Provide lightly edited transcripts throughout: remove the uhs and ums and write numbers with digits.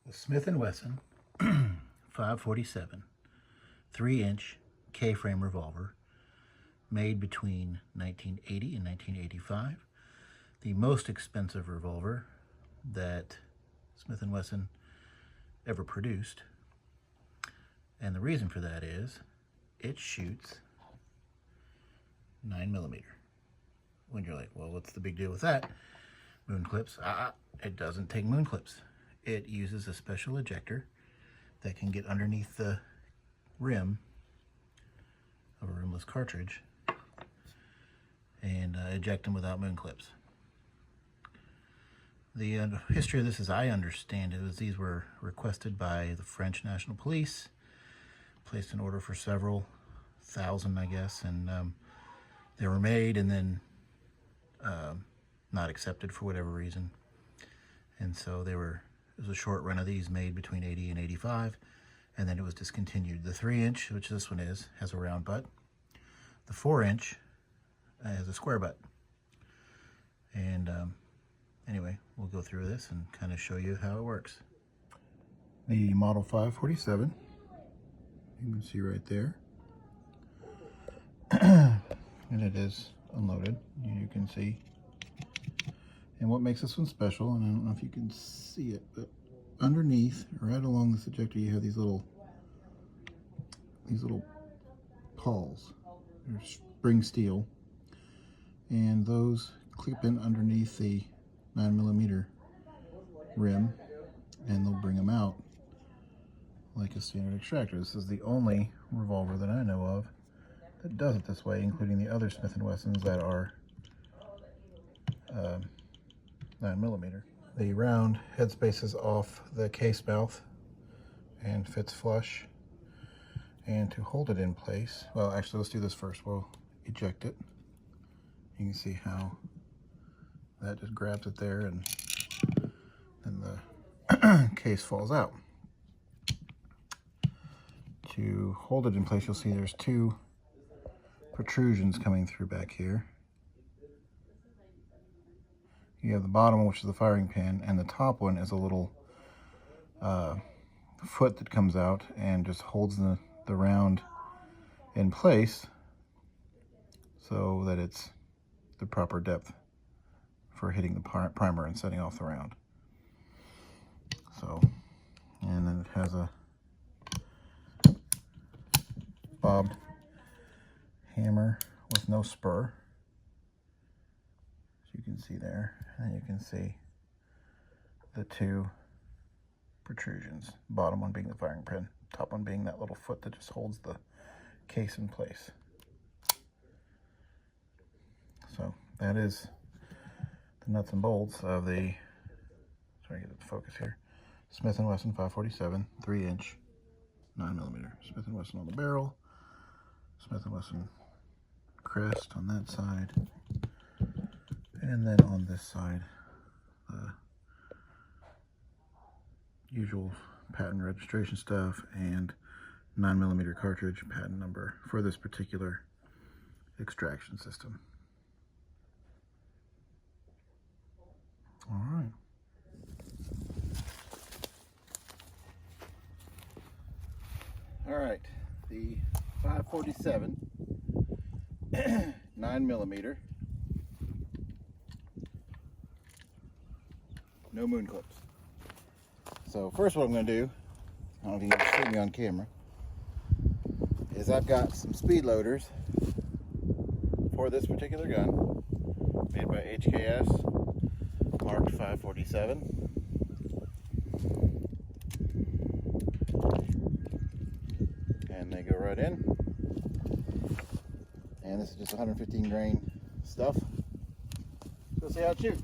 The Smith and Wesson 547 3-inch K-frame revolver, made between 1980 and 1985. The most expensive revolver that Smith and Wesson ever produced. And the reason for that is it shoots 9mm. When you're like, well, what's the big deal with that? Moon clips. It doesn't take moon clips. It uses a special ejector that can get underneath the rim of a rimless cartridge and eject them without moon clips. The history of this, as I understand it, was these were requested by the French National Police, placed an order for several thousand, I guess, and they were made and then not accepted for whatever reason. And so it was a short run of these made between 80 and 85, and then it was discontinued. The 3-inch, which this one is, has a round butt. The 4-inch has a square butt. And anyway, we'll go through this and kind of show you how it works. The Model 547, you can see right there. And it is unloaded, you can see. And what makes this one special, and I don't know if you can see it, but underneath, right along this ejector, you have these little pawls. They're spring steel, and those clip in underneath the 9mm rim, and they'll bring them out like a standard extractor. This is the only revolver that I know of that does it this way, including the other Smith and Wessons that are 9mm. The round head space is off the case mouth and fits flush. And to hold it in place, well, actually, let's do this first. We'll eject it. You can see how that just grabs it there, and then the case falls out. To hold it in place, you'll see there's two protrusions coming through back here. You have the bottom one, which is the firing pin, and the top one is a little foot that comes out and just holds the round in place so that it's the proper depth for hitting the primer and setting off the round. So, and then it has a bobbed hammer with no spur, as you can see there, and you can see the two protrusions, bottom one being the firing pin, top one being that little foot that just holds the case in place. So that is the nuts and bolts of the, sorry, get it to focus here, Smith and Wesson 547 3-inch 9mm. Smith and Wesson on the barrel, Smith and Wesson crest on that side, and then on this side, usual patent registration stuff and 9mm cartridge patent number for this particular extraction system. All right. All right, the 547 9mm, no moon clips. So first what I'm going to do, I don't know if you can see me on camera, is I've got some speed loaders for this particular gun, made by HKS, marked 547. And they go right in. And this is just 115 grain stuff. Let's see how it shoots.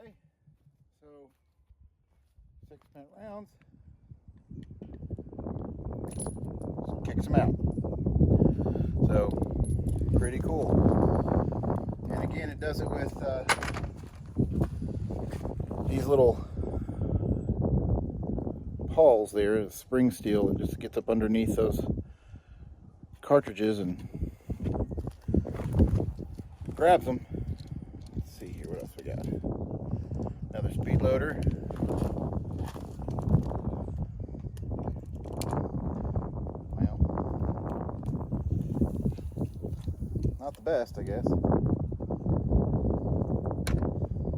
Okay, so 6 pent rounds. kicks them out. So pretty cool. And again, it does it with these little pawls there, spring steel that just gets up underneath those cartridges and grabs them. Let's see here, what else we got? Another speed loader. Well, not the best, I guess.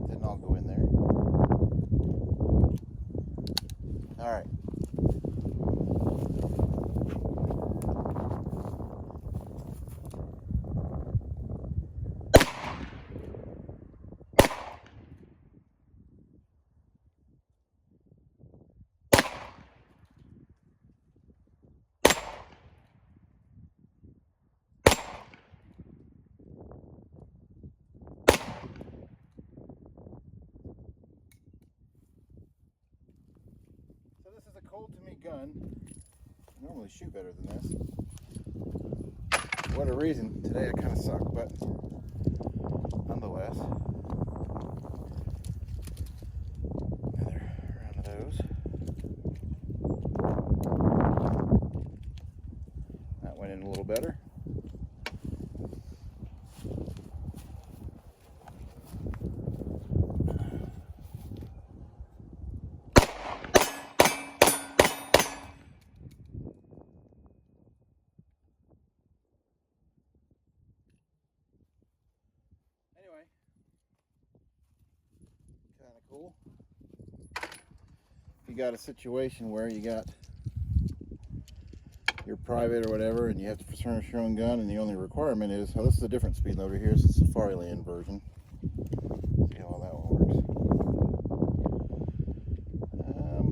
Didn't all go in there. All right. This is a cold to me gun. I normally shoot better than this. For whatever reason, today I kind of suck, but nonetheless. Another round of those. That went in a little better. Anyway, kind of cool. If you got a situation where you got your private or whatever and you have to furnish your own gun and the only requirement is, oh, this is a different speed loader here, it's a Safari Land version. See how that one works. Well, I'll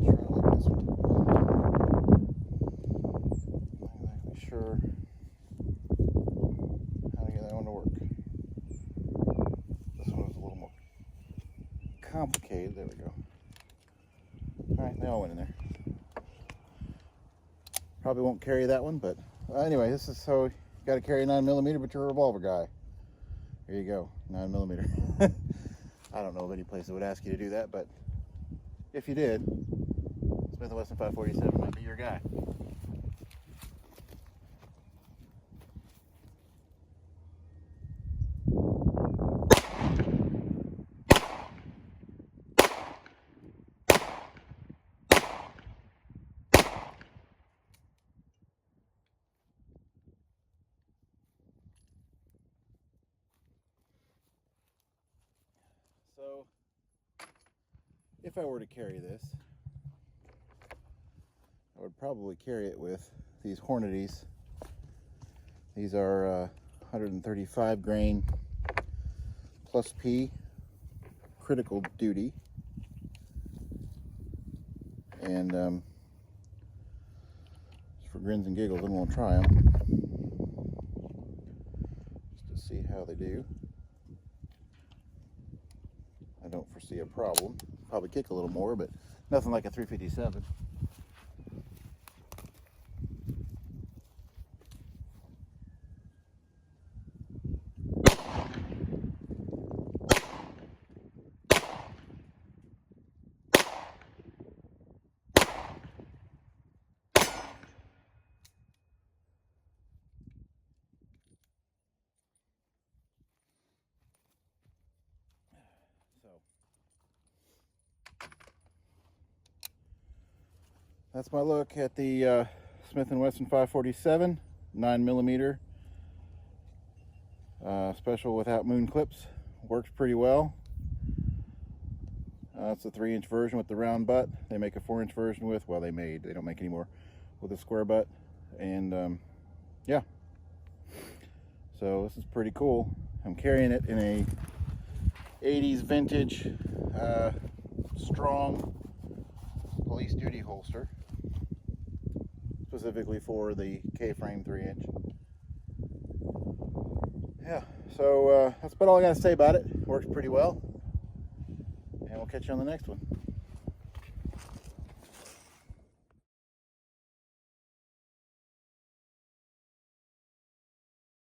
try like this one. Not exactly sure how to get that one to work. This one was a little more complicated. There we go. Alright, they all went in there. Probably won't carry that one, but anyway, this is so you got to carry a 9mm, but you're a revolver guy. Here you go, 9mm. I don't know of any place that would ask you to do that, but if you did, Smith and Wesson 547 might be your guy. So, if I were to carry this, I would probably carry it with these Hornadies. These are 135 grain plus P critical duty, and just for grins and giggles, I'm going to try them just to see how they do. I don't foresee a problem. Probably kick a little more, but nothing like a 357. That's my look at the Smith and Wesson 547 9mm special without moon clips. Works pretty well. It's a 3-inch version with the round butt. They make a 4-inch version with, well, they don't make anymore, with a square butt. And yeah, so this is pretty cool. I'm carrying it in a 80s vintage strong police duty holster, specifically for the K-frame 3-inch. Yeah, so that's about all I got to say about it. Works pretty well, and we'll catch you on the next one.